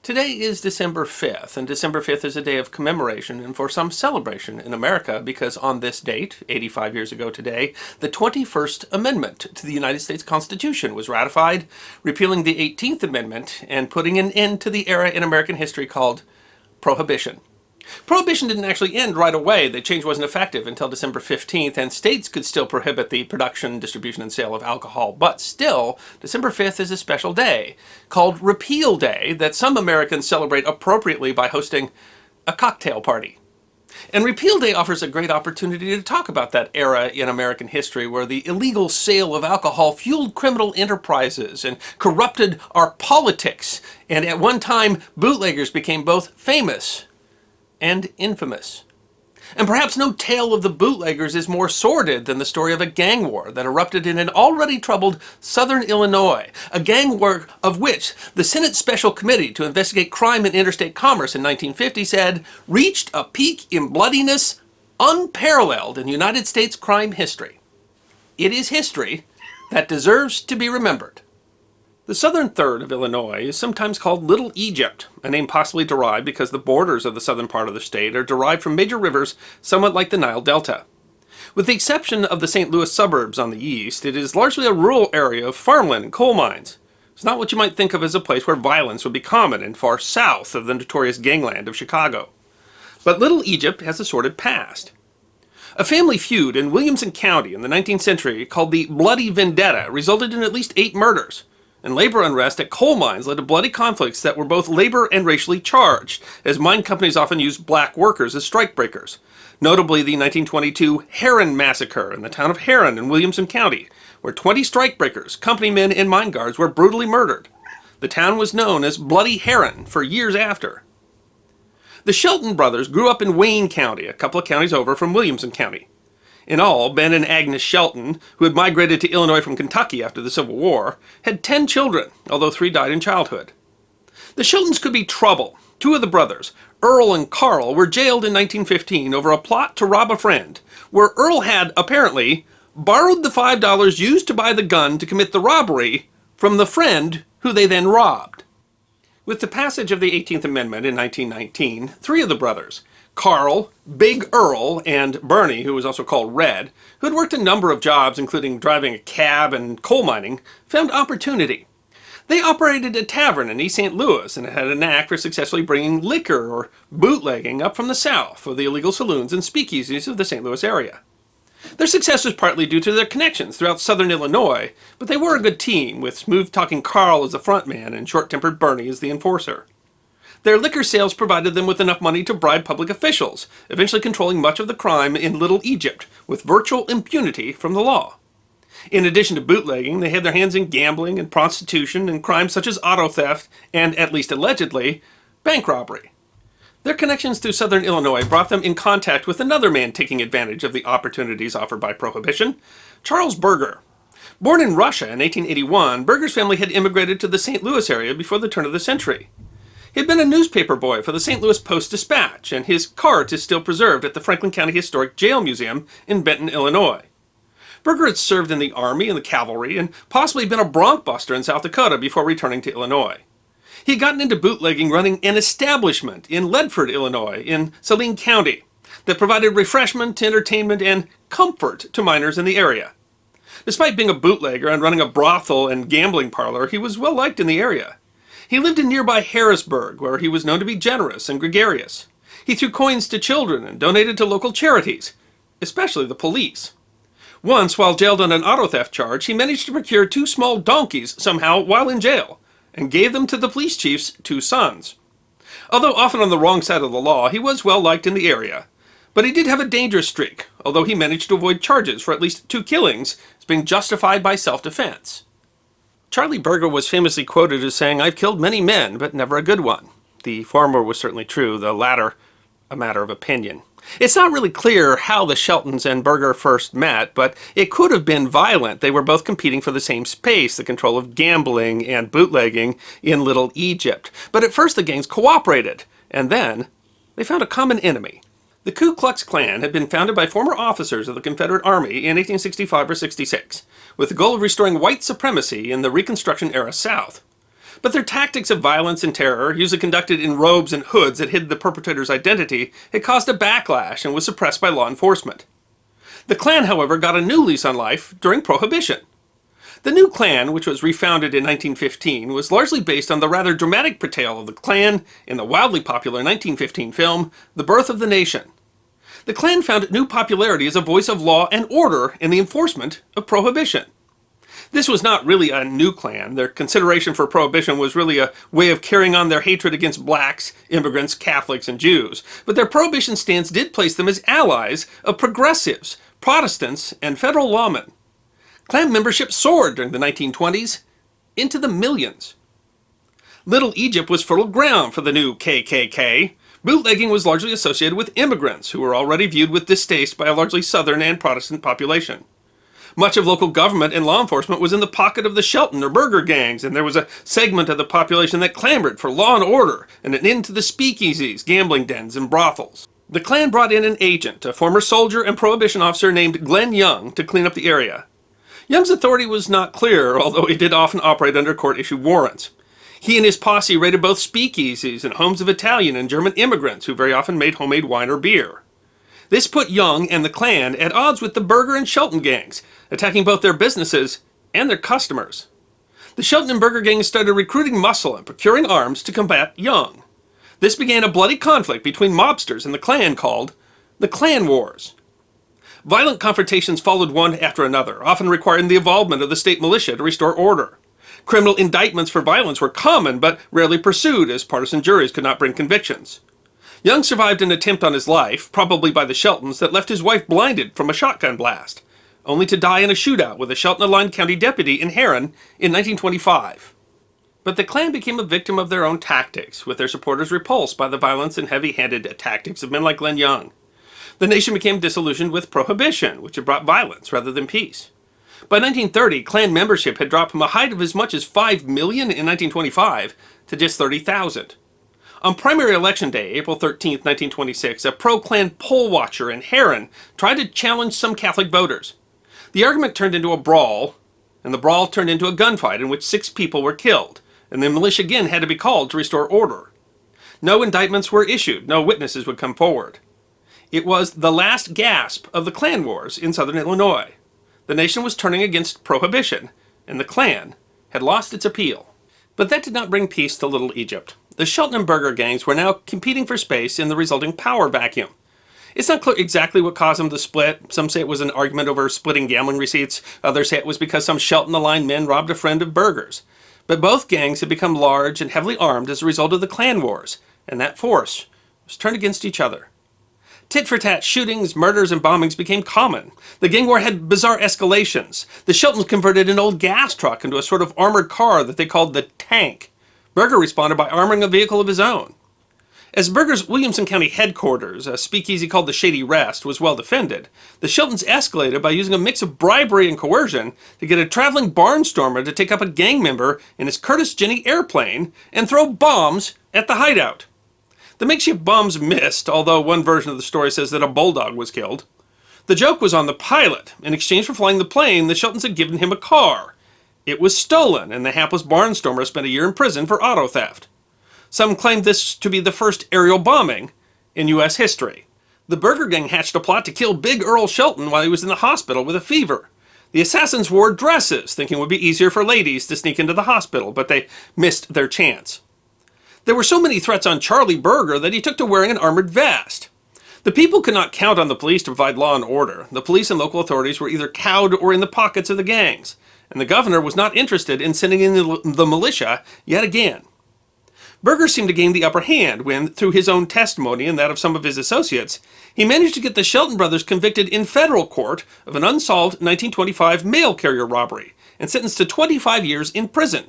Today is December 5th, and December 5th is a day of commemoration and for some celebration in America because on this date, 85 years ago today, the 21st Amendment to the United States Constitution was ratified, repealing the 18th Amendment and putting an end to the era in American history called prohibition. Prohibition didn't actually end right away. The change wasn't effective until December 15th, and states could still prohibit the production, distribution, and sale of alcohol. But still, December 5th is a special day called Repeal Day that some Americans celebrate appropriately by hosting a cocktail party. And Repeal Day offers a great opportunity to talk about that era in American history where the illegal sale of alcohol fueled criminal enterprises and corrupted our politics. And at one time, bootleggers became both famous and infamous. And perhaps no tale of the bootleggers is more sordid than the story of a gang war that erupted in an already troubled southern Illinois, a gang war of which the Senate Special Committee to investigate crime and interstate commerce in 1950 said reached a peak in bloodiness unparalleled in United States crime history. It is history that deserves to be remembered. The southern third of Illinois is sometimes called Little Egypt, a name possibly derived because the borders of the southern part of the state are derived from major rivers somewhat like the Nile Delta. With the exception of the St. Louis suburbs on the east, it is largely a rural area of farmland and coal mines. It's not what you might think of as a place where violence would be common and far south of the notorious gangland of Chicago. But Little Egypt has a sordid past. A family feud in Williamson County in the 19th century called the Bloody Vendetta resulted in at least 8 murders. And labor unrest at coal mines led to bloody conflicts that were both labor and racially charged, as mine companies often used black workers as strikebreakers. Notably the 1922 Heron Massacre in the town of Heron in Williamson County, where 20 strikebreakers, company men, and mine guards were brutally murdered. The town was known as Bloody Heron for years after. The Shelton brothers grew up in Wayne County, a couple of counties over from Williamson County. In all, Ben and Agnes Shelton, who had migrated to Illinois from Kentucky after the Civil War, had 10 children, although 3 died in childhood. The Sheltons could be trouble. 2 of the brothers, Earl and Carl, were jailed in 1915 over a plot to rob a friend, where Earl had, apparently, borrowed the $5 used to buy the gun to commit the robbery from the friend who they then robbed. With the passage of the 18th Amendment in 1919, 3 of the brothers, Carl, Big Earl, and Bernie, who was also called Red, who had worked a number of jobs including driving a cab and coal mining, found opportunity. They operated a tavern in East St. Louis and had a knack for successfully bringing liquor or bootlegging up from the south for the illegal saloons and speakeasies of the St. Louis area. Their success was partly due to their connections throughout southern Illinois, but they were a good team, with smooth-talking Carl as the front man and short-tempered Bernie as the enforcer. Their liquor sales provided them with enough money to bribe public officials, eventually controlling much of the crime in Little Egypt, with virtual impunity from the law. In addition to bootlegging, they had their hands in gambling and prostitution and crimes such as auto theft and, at least allegedly, bank robbery. Their connections through southern Illinois brought them in contact with another man taking advantage of the opportunities offered by Prohibition, Charlie Birger. Born in Russia in 1881, Birger's family had immigrated to the St. Louis area before the turn of the century. He had been a newspaper boy for the St. Louis Post-Dispatch, and his cart is still preserved at the Franklin County Historic Jail Museum in Benton, Illinois. Birger had served in the Army and the cavalry, and possibly been a bronc buster in South Dakota before returning to Illinois. He had gotten into bootlegging running an establishment in Ledford, Illinois, in Saline County, that provided refreshment, entertainment, and comfort to miners in the area. Despite being a bootlegger and running a brothel and gambling parlor, he was well liked in the area. He lived in nearby Harrisburg, where he was known to be generous and gregarious. He threw coins to children and donated to local charities, especially the police. Once, while jailed on an auto theft charge, he managed to procure 2 small donkeys somehow while in jail, and gave them to the police chief's 2 sons. Although often on the wrong side of the law, he was well liked in the area. But he did have a dangerous streak, although he managed to avoid charges for at least 2 killings as being justified by self-defense. Charlie Birger was famously quoted as saying, "I've killed many men, but never a good one." The former was certainly true, the latter a matter of opinion. It's not really clear how the Sheltons and Birger first met, but it could have been violent. They were both competing for the same space, the control of gambling and bootlegging in Little Egypt. But at first the gangs cooperated, and then they found a common enemy. The Ku Klux Klan had been founded by former officers of the Confederate Army in 1865 or 66, with the goal of restoring white supremacy in the Reconstruction-era South. But their tactics of violence and terror, usually conducted in robes and hoods that hid the perpetrator's identity, had caused a backlash and was suppressed by law enforcement. The Klan, however, got a new lease on life during Prohibition. The new Klan, which was refounded in 1915, was largely based on the rather dramatic portrayal of the Klan in the wildly popular 1915 film, The Birth of the Nation. The Klan found new popularity as a voice of law and order in the enforcement of Prohibition. This was not really a new Klan. Their consideration for Prohibition was really a way of carrying on their hatred against blacks, immigrants, Catholics, and Jews. But their Prohibition stance did place them as allies of progressives, Protestants, and federal lawmen. Klan membership soared during the 1920s into the millions. Little Egypt was fertile ground for the new KKK. Bootlegging was largely associated with immigrants who were already viewed with distaste by a largely Southern and Protestant population. Much of local government and law enforcement was in the pocket of the Shelton or Birger gangs, and there was a segment of the population that clamored for law and order and an end to the speakeasies, gambling dens, and brothels. The Klan brought in an agent, a former soldier and Prohibition officer named Glenn Young, to clean up the area. Young's authority was not clear, although he did often operate under court-issued warrants. He and his posse raided both speakeasies and homes of Italian and German immigrants who very often made homemade wine or beer. This put Young and the Klan at odds with the Birger and Shelton gangs, attacking both their businesses and their customers. The Shelton and Birger gangs started recruiting muscle and procuring arms to combat Young. This began a bloody conflict between mobsters and the Klan called the Klan Wars. Violent confrontations followed one after another, often requiring the involvement of the state militia to restore order. Criminal indictments for violence were common, but rarely pursued, as partisan juries could not bring convictions. Young survived an attempt on his life, probably by the Sheltons, that left his wife blinded from a shotgun blast, only to die in a shootout with a Shelton-aligned county deputy in Heron in 1925. But the Klan became a victim of their own tactics, with their supporters repulsed by the violence and heavy-handed tactics of men like Glenn Young. The nation became disillusioned with Prohibition, which had brought violence rather than peace. By 1930, Klan membership had dropped from a height of as much as 5 million in 1925 to just 30,000. On primary election day, April 13, 1926, a pro-Klan poll watcher in Heron tried to challenge some Catholic voters. The argument turned into a brawl, and the brawl turned into a gunfight in which 6 people were killed, and the militia again had to be called to restore order. No indictments were issued, no witnesses would come forward. It was the last gasp of the Klan Wars in southern Illinois. The nation was turning against Prohibition, and the Klan had lost its appeal. But that did not bring peace to Little Egypt. The Shelton and Birger gangs were now competing for space in the resulting power vacuum. It's not clear exactly what caused them to split. Some say it was an argument over splitting gambling receipts. Others say it was because some Shelton-aligned men robbed a friend of Birger's. But both gangs had become large and heavily armed as a result of the Klan Wars, and that force was turned against each other. Tit-for-tat shootings, murders, and bombings became common. The gang war had bizarre escalations. The Sheltons converted an old gas truck into a sort of armored car that they called the Tank. Birger responded by armoring a vehicle of his own. As Birger's Williamson County headquarters, a speakeasy called the Shady Rest, was well defended, the Sheltons escalated by using a mix of bribery and coercion to get a traveling barnstormer to take up a gang member in his Curtis Jenny airplane and throw bombs at the hideout. The makeshift bombs missed, although one version of the story says that a bulldog was killed. The joke was on the pilot. In exchange for flying the plane, the Sheltons had given him a car. It was stolen, and the hapless barnstormer spent a year in prison for auto theft. Some claimed this to be the first aerial bombing in U.S. history. The Birger gang hatched a plot to kill Big Earl Shelton while he was in the hospital with a fever. The assassins wore dresses, thinking it would be easier for ladies to sneak into the hospital, but they missed their chance. There were so many threats on Charlie Birger that he took to wearing an armored vest. The people could not count on the police to provide law and order. The police and local authorities were either cowed or in the pockets of the gangs, and the governor was not interested in sending in the militia yet again. Birger seemed to gain the upper hand when, through his own testimony and that of some of his associates, he managed to get the Shelton brothers convicted in federal court of an unsolved 1925 mail carrier robbery and sentenced to 25 years in prison.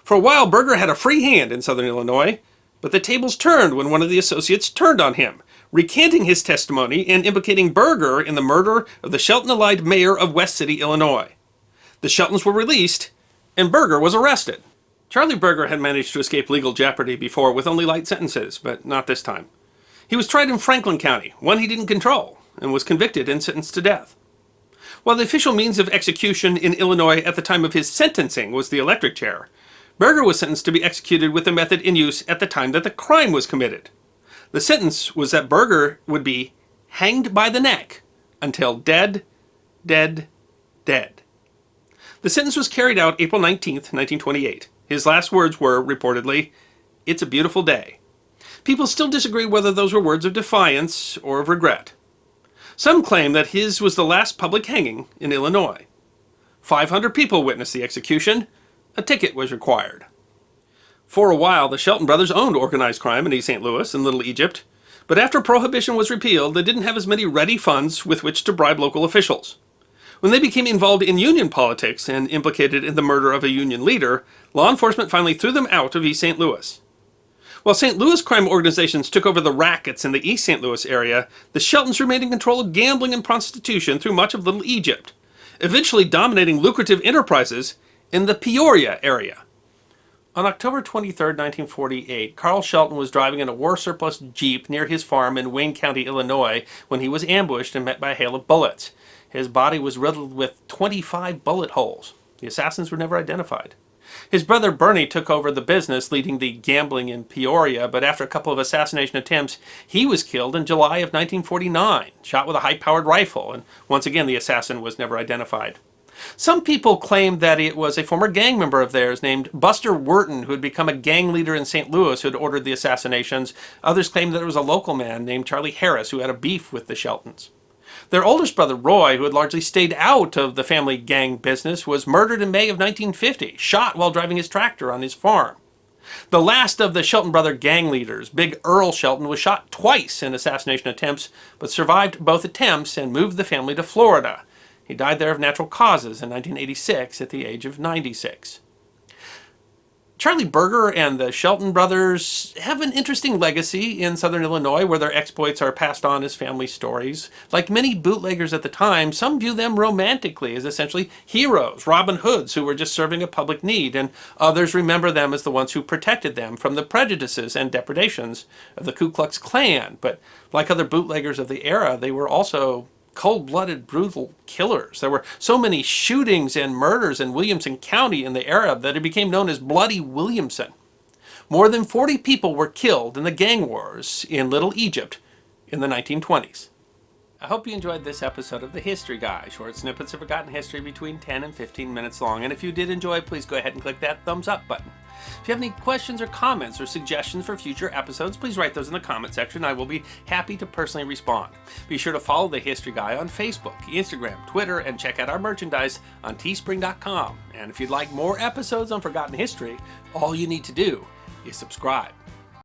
For a while, Birger had a free hand in southern Illinois, but the tables turned when one of the associates turned on him, recanting his testimony and implicating Birger in the murder of the Shelton-allied mayor of West City, Illinois. The Sheltons were released, and Birger was arrested. Charlie Birger had managed to escape legal jeopardy before with only light sentences, but not this time. He was tried in Franklin County, one he didn't control, and was convicted and sentenced to death. While the official means of execution in Illinois at the time of his sentencing was the electric chair, Birger was sentenced to be executed with the method in use at the time that the crime was committed. The sentence was that Birger would be hanged by the neck until dead, dead, dead. The sentence was carried out April 19th, 1928. His last words were, reportedly, "It's a beautiful day." People still disagree whether those were words of defiance or of regret. Some claim that his was the last public hanging in Illinois. 500 people witnessed the execution. A ticket was required. For a while, the Shelton brothers owned organized crime in East St. Louis and Little Egypt, but after prohibition was repealed, they didn't have as many ready funds with which to bribe local officials. When they became involved in union politics and implicated in the murder of a union leader, law enforcement finally threw them out of East St. Louis. While St. Louis crime organizations took over the rackets in the East St. Louis area, the Sheltons remained in control of gambling and prostitution through much of Little Egypt, eventually dominating lucrative enterprises in the Peoria area. On October 23, 1948, Carl Shelton was driving in a war-surplus Jeep near his farm in Wayne County, Illinois, when he was ambushed and met by a hail of bullets. His body was riddled with 25 bullet holes. The assassins were never identified. His brother Bernie took over the business, leading the gambling in Peoria, but after a couple of assassination attempts, he was killed in July of 1949, shot with a high-powered rifle, and once again the assassin was never identified. Some people claim that it was a former gang member of theirs named Buster Wharton who had become a gang leader in St. Louis who had ordered the assassinations. Others claim that it was a local man named Charlie Harris who had a beef with the Sheltons. Their oldest brother, Roy, who had largely stayed out of the family gang business, was murdered in May of 1950, shot while driving his tractor on his farm. The last of the Shelton brother gang leaders, Big Earl Shelton, was shot twice in assassination attempts, but survived both attempts and moved the family to Florida. He died there of natural causes in 1986 at the age of 96. Charlie Birger and the Shelton brothers have an interesting legacy in southern Illinois where their exploits are passed on as family stories. Like many bootleggers at the time, some view them romantically as essentially heroes, Robin Hoods who were just serving a public need, and others remember them as the ones who protected them from the prejudices and depredations of the Ku Klux Klan. But like other bootleggers of the era, they were also cold-blooded, brutal killers. There were so many shootings and murders in Williamson County in the era that it became known as Bloody Williamson. More than 40 people were killed in the gang wars in Little Egypt in the 1920s. I hope you enjoyed this episode of The History Guy, short snippets of forgotten history between 10 and 15 minutes long. And if you did enjoy, please go ahead and click that thumbs up button. If you have any questions or comments or suggestions for future episodes, please write those in the comment section. I will be happy to personally respond. Be sure to follow The History Guy on Facebook, Instagram, Twitter, and check out our merchandise on teespring.com. And if you'd like more episodes on forgotten history, all you need to do is subscribe.